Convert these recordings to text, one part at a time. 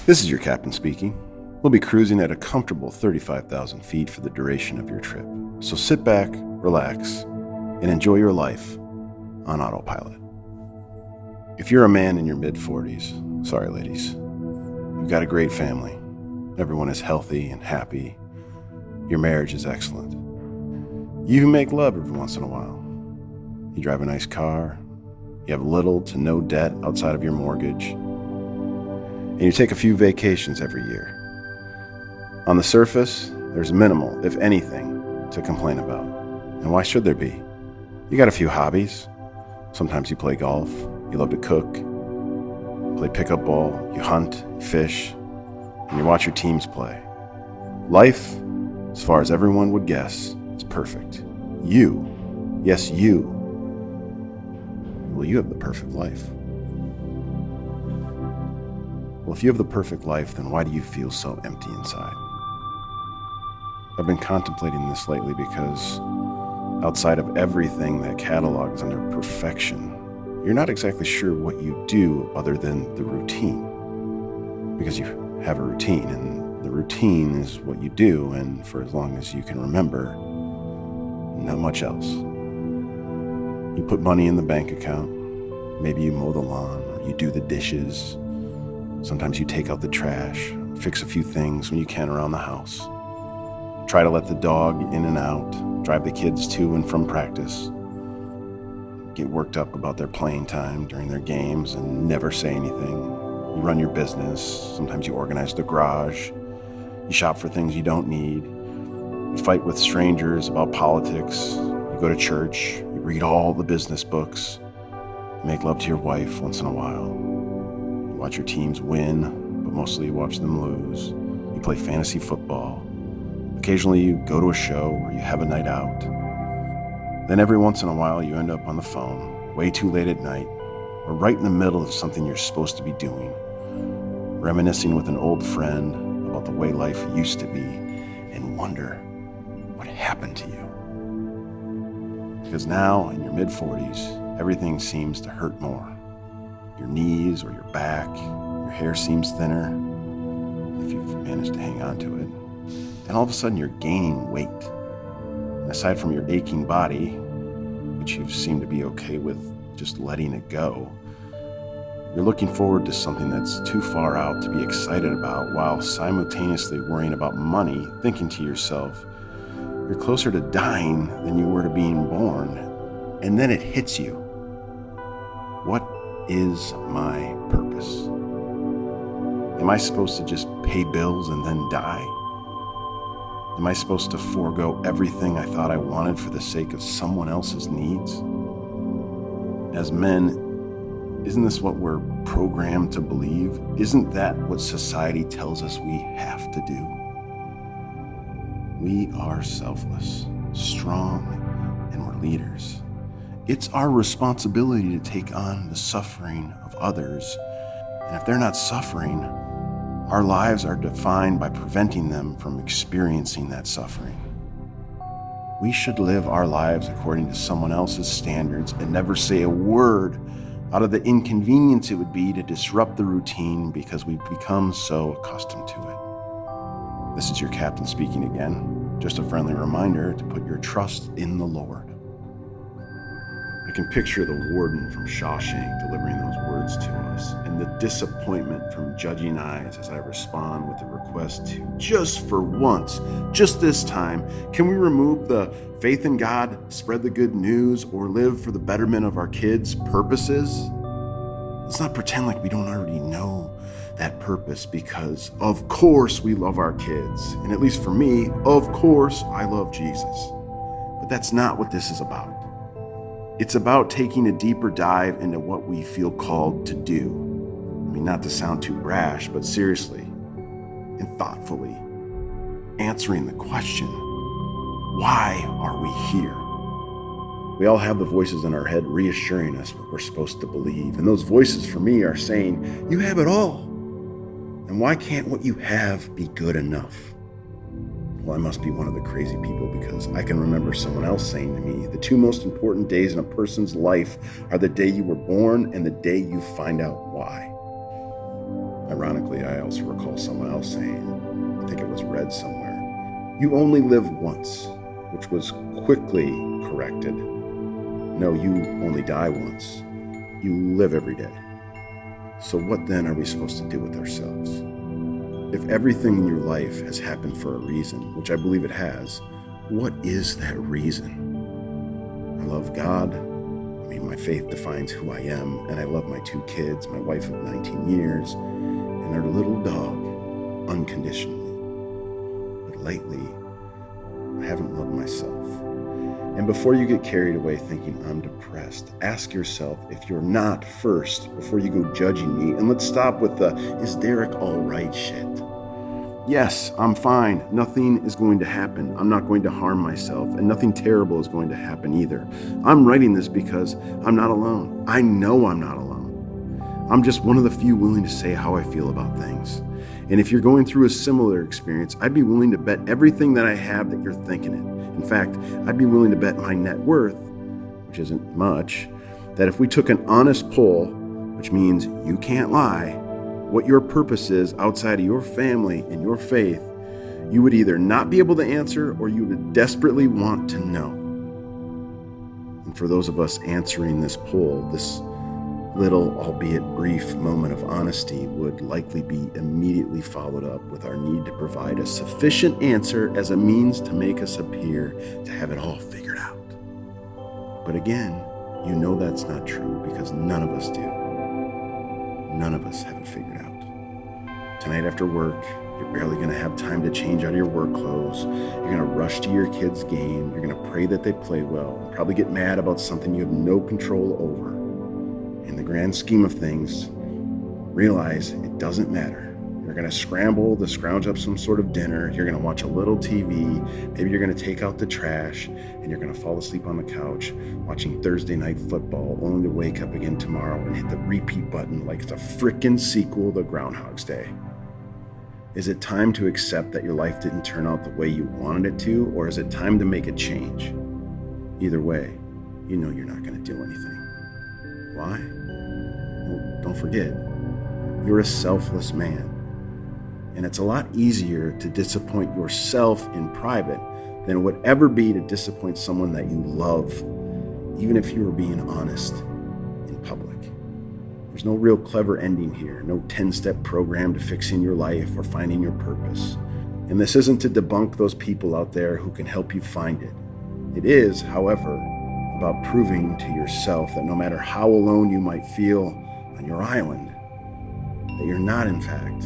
This is your captain speaking. We'll be cruising at a comfortable 35,000 feet for the duration of your trip. So sit back, relax, and enjoy your life on autopilot. If you're a man in your mid-40s, sorry ladies, you've got a great family. Everyone is healthy and happy. Your marriage is excellent. You even make love every once in a while. You drive a nice car. You have little to no debt outside of your mortgage. And you take a few vacations every year. On the surface, there's minimal, if anything, to complain about. And why should there be? You got a few hobbies. Sometimes you play golf. You love to cook. Play pickup ball. You hunt, fish, and you watch your teams play. Life, as far as everyone would guess, is perfect. You, yes you, well, you have the perfect life. Well, if you have the perfect life, then why do you feel so empty inside? I've been contemplating this lately because outside of everything that catalogs under perfection, you're not exactly sure what you do other than the routine. Because you have a routine, and the routine is what you do, and for as long as you can remember, not much else. You put money in the bank account, maybe you mow the lawn, or you do the dishes. Sometimes you take out the trash, fix a few things when you can around the house. Try to let the dog in and out, drive the kids to and from practice. Get worked up about their playing time during their games and never say anything. You run your business. Sometimes you organize the garage. You shop for things you don't need. You fight with strangers about politics. You go to church. You read all the business books. You make love to your wife once in a while. You watch your teams win, but mostly you watch them lose. You play fantasy football. Occasionally you go to a show or you have a night out. Then every once in a while you end up on the phone, way too late at night, or right in the middle of something you're supposed to be doing, reminiscing with an old friend about the way life used to be, and wonder what happened to you. Because now, in your mid-40s, everything seems to hurt more. Your knees or your back, your hair seems thinner, if you've managed to hang on to it. And all of a sudden you're gaining weight. And aside from your aching body, which you seem to be okay with just letting it go, you're looking forward to something that's too far out to be excited about, while simultaneously worrying about money, thinking to yourself, you're closer to dying than you were to being born. And then it hits you. What is my purpose? Am I supposed to just pay bills and then die? Am I supposed to forego everything I thought I wanted for the sake of someone else's needs? As men, isn't this what we're programmed to believe? Isn't that what society tells us we have to do? We are selfless, strong, and we're leaders. It's our responsibility to take on the suffering of others. And if they're not suffering, our lives are defined by preventing them from experiencing that suffering. We should live our lives according to someone else's standards and never say a word out of the inconvenience it would be to disrupt the routine because we've become so accustomed to it. This is your captain speaking again. Just a friendly reminder to put your trust in the Lord. I can picture the warden from Shawshank delivering those words to us, and the disappointment from judging eyes as I respond with a request to, just for once, just this time, can we remove the faith in God, spread the good news, or live for the betterment of our kids' purposes? Let's not pretend like we don't already know that purpose, because of course we love our kids, and at least for me, of course I love Jesus. But that's not what this is about. It's about taking a deeper dive into what we feel called to do. I mean, not to sound too brash, but seriously and thoughtfully answering the question, why are we here? We all have the voices in our head reassuring us what we're supposed to believe. And those voices for me are saying, you have it all. And why can't what you have be good enough? Well, I must be one of the crazy people, because I can remember someone else saying to me, the two most important days in a person's life are the day you were born and the day you find out why. Ironically, I also recall someone else saying, I think it was read somewhere, "You only live once," which was quickly corrected. No, you only die once. You live every day. So what then are we supposed to do with ourselves? If everything in your life has happened for a reason, which I believe it has, what is that reason? I love God. My faith defines who I am, and I love my 2 kids, my wife of 19 years, and our little dog unconditionally. But lately, I haven't loved myself. And before you get carried away thinking I'm depressed, ask yourself if you're not first before you go judging me, and let's stop with the "is Derek all right" shit. Yes, I'm fine. Nothing is going to happen. I'm not going to harm myself, and nothing terrible is going to happen either. I'm writing this because I'm not alone. I know I'm not alone. I'm just one of the few willing to say how I feel about things. And if you're going through a similar experience, I'd be willing to bet everything that I have that you're thinking it. In fact, I'd be willing to bet my net worth, which isn't much, that if we took an honest poll, which means you can't lie, what your purpose is outside of your family and your faith, you would either not be able to answer or you would desperately want to know. And for those of us answering this poll, this little, albeit brief, moment of honesty would likely be immediately followed up with our need to provide a sufficient answer as a means to make us appear to have it all figured out. But again, you know that's not true because none of us do. None of us have it figured out. Tonight after work, you're barely going to have time to change out of your work clothes. You're going to rush to your kid's game. You're going to pray that they play well and probably get mad about something you have no control over. In the grand scheme of things, realize it doesn't matter. You're going to scramble to scrounge up some sort of dinner. You're going to watch a little TV. Maybe you're going to take out the trash, and you're going to fall asleep on the couch watching Thursday night football, only to wake up again tomorrow and hit the repeat button like it's a frickin' sequel to Groundhog's Day. Is it time to accept that your life didn't turn out the way you wanted it to, or is it time to make a change? Either way, you know you're not going to do anything. Why? Well, don't forget, you're a selfless man. And it's a lot easier to disappoint yourself in private than it would ever be to disappoint someone that you love, even if you were being honest in public. There's no real clever ending here, no 10-step program to fixing your life or finding your purpose. And this isn't to debunk those people out there who can help you find it. It is, however, about proving to yourself that no matter how alone you might feel on your island, that you're not, in fact,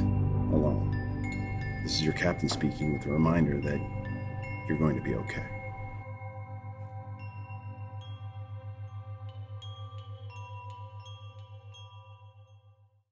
alone. This is your captain speaking with a reminder that you're going to be okay.